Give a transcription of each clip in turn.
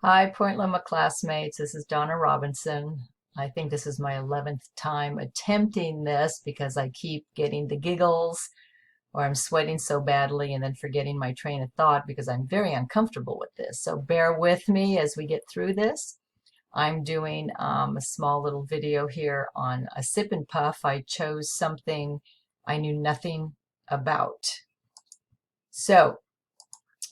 Hi, Point Loma classmates. This is Donna Robinson. I think this is my 11th time attempting this because I keep getting the giggles or I'm sweating so badly and then forgetting my train of thought because I'm very uncomfortable with this. So bear with me as we get through this. I'm doing a small little video here on a sip and puff. I chose something I knew nothing about. So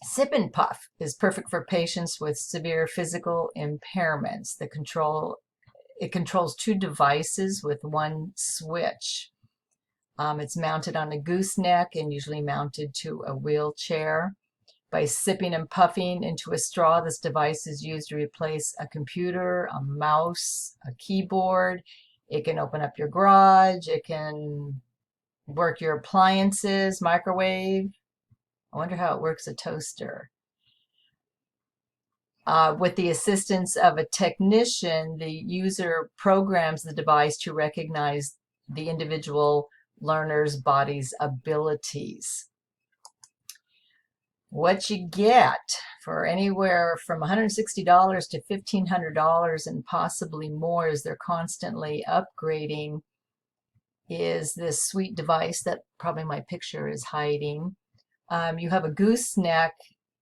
Sip and Puff is perfect for patients with severe physical impairments. It controls two devices with one switch. It's mounted on a gooseneck and usually mounted to a wheelchair. By sipping and puffing into a straw, this device is used to replace a computer, a mouse, a keyboard. It can open up your garage. It can work your appliances, microwave. I wonder how it works a toaster. With the assistance of a technician, the user programs the device to recognize the individual learner's body's abilities. What you get for anywhere from $160 to $1,500 and possibly more, as they're constantly upgrading, is this sweet device that probably my picture is hiding. You have a gooseneck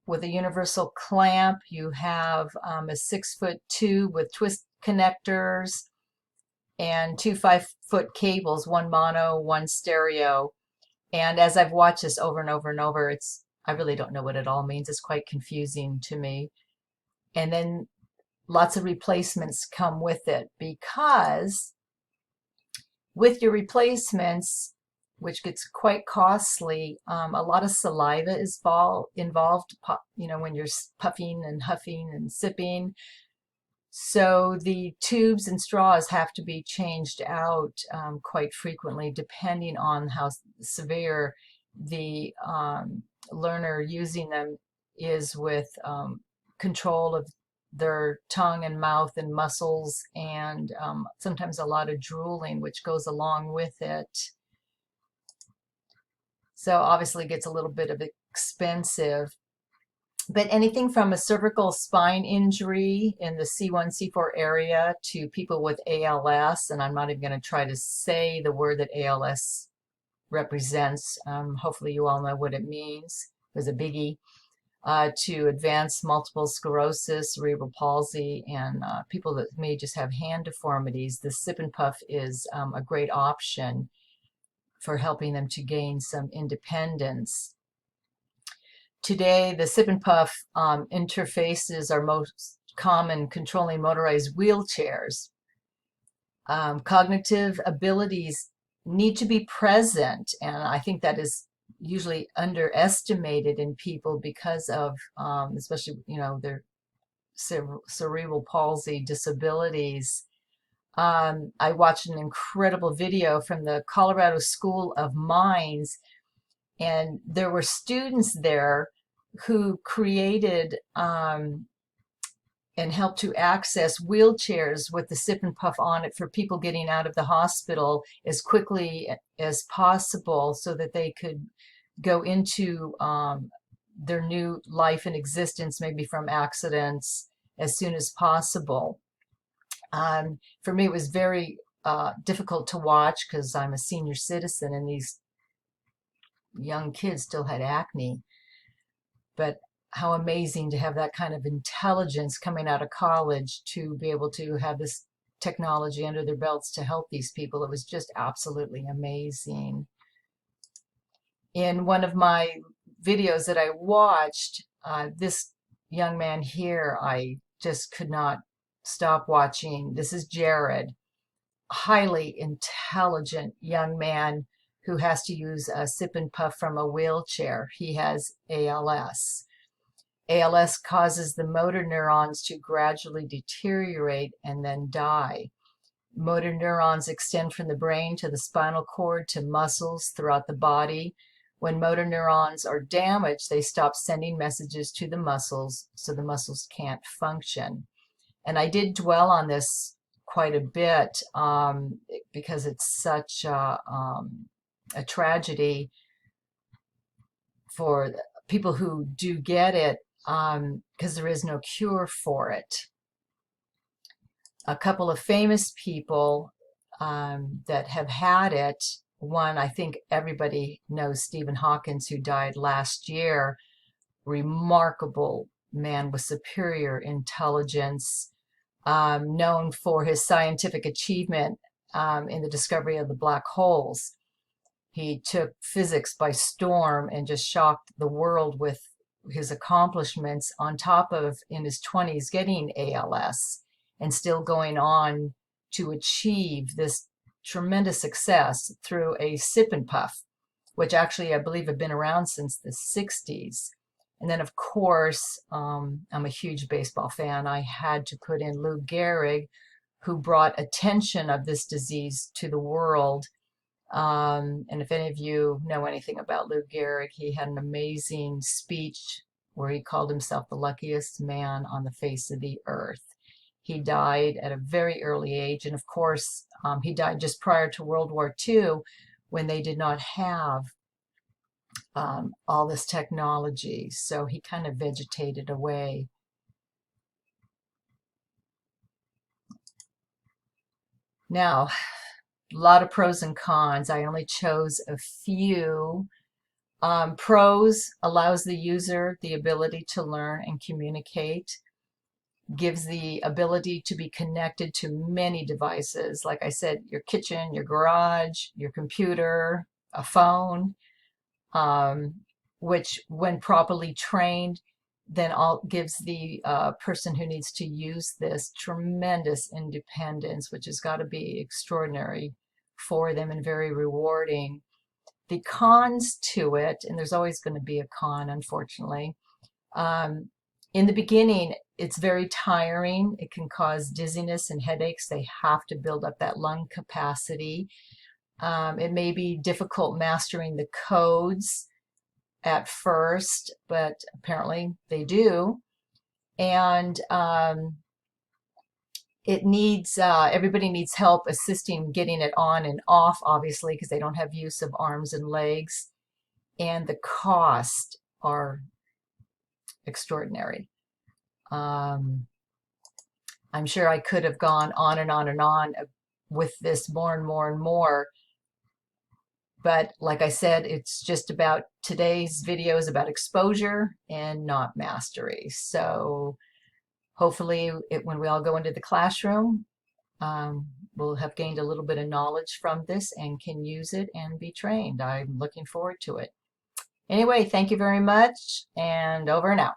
with a universal clamp. You have a 6-foot tube with twist connectors and two 5-foot cables, one mono, one stereo. And as I've watched this over and over and over, I really don't know what it all means. It's quite confusing to me. And then lots of replacements come with it because with your replacements, which gets quite costly, a lot of saliva is involved, when you're puffing and huffing and sipping. So the tubes and straws have to be changed out quite frequently, depending on how severe the learner using them is with control of their tongue and mouth and muscles, and sometimes a lot of drooling, which goes along with it. So obviously it gets a little bit of expensive. But anything from a cervical spine injury in the C1, C4 area to people with ALS, and I'm not even going to try to say the word that ALS represents. Hopefully you all know what it means. It was a biggie. To advanced multiple sclerosis, cerebral palsy, and people that may just have hand deformities, the Sip and Puff is a great option for helping them to gain some independence. Today, the Sip and Puff interfaces are most common controlling motorized wheelchairs. Cognitive abilities need to be present, and I think that is usually underestimated in people because of, especially, their cerebral palsy disabilities. I watched an incredible video from the Colorado School of Mines, and there were students there who created and helped to access wheelchairs with the Sip and Puff on it for people getting out of the hospital as quickly as possible so that they could go into their new life and existence, maybe from accidents, as soon as possible. For me, it was very difficult to watch because I'm a senior citizen and these young kids still had acne. But how amazing to have that kind of intelligence coming out of college to be able to have this technology under their belts to help these people. It was just absolutely amazing. In one of my videos that I watched, this young man here, I just could not stop watching. This is Jared, highly intelligent young man who has to use a Sip and Puff from a wheelchair. He has ALS. ALS causes the motor neurons to gradually deteriorate and then die. Motor neurons extend from the brain to the spinal cord to muscles throughout the body. When motor neurons are damaged, they stop sending messages to the muscles, so the muscles can't function. And I did dwell on this quite a bit because it's such a tragedy for people who do get it. because there is no cure for it. A couple of famous people that have had it. One, I think everybody knows Stephen Hawkins, who died last year. Remarkable man with superior intelligence, known for his scientific achievement in the discovery of the black holes. He took physics by storm and just shocked the world with his accomplishments, on top of, in his 20s, getting ALS and still going on to achieve this tremendous success through a sip and puff, which actually I believe have been around since the 60s. And then, of course, I'm a huge baseball fan. I had to put in Lou Gehrig, who brought attention of this disease to the world. And if any of you know anything about Lou Gehrig, he had an amazing speech where he called himself the luckiest man on the face of the earth. He died at a very early age. And of course, he died just prior to World War II, when they did not have all this technology. So he kind of vegetated away. Now, a lot of pros and cons. I only chose a few. Pros: allows the user the ability to learn and communicate, gives the ability to be connected to many devices. Like I said, your kitchen, your garage, your computer, a phone, which when properly trained, then gives the person who needs to use this tremendous independence, which has got to be extraordinary for them and very rewarding. The cons to it, and there's always going to be a con, unfortunately. In the beginning, it's very tiring. It can cause dizziness and headaches. They have to build up that lung capacity. It may be difficult mastering the codes at first, but apparently they do. And it needs, everybody needs help assisting getting it on and off, obviously, because they don't have use of arms and legs. And the costs are extraordinary. I'm sure I could have gone on and on and on with this more and more and more. But like I said, it's just about, today's video is about exposure and not mastery. So hopefully when we all go into the classroom, we'll have gained a little bit of knowledge from this and can use it and be trained. I'm looking forward to it. Anyway, thank you very much, and over and out.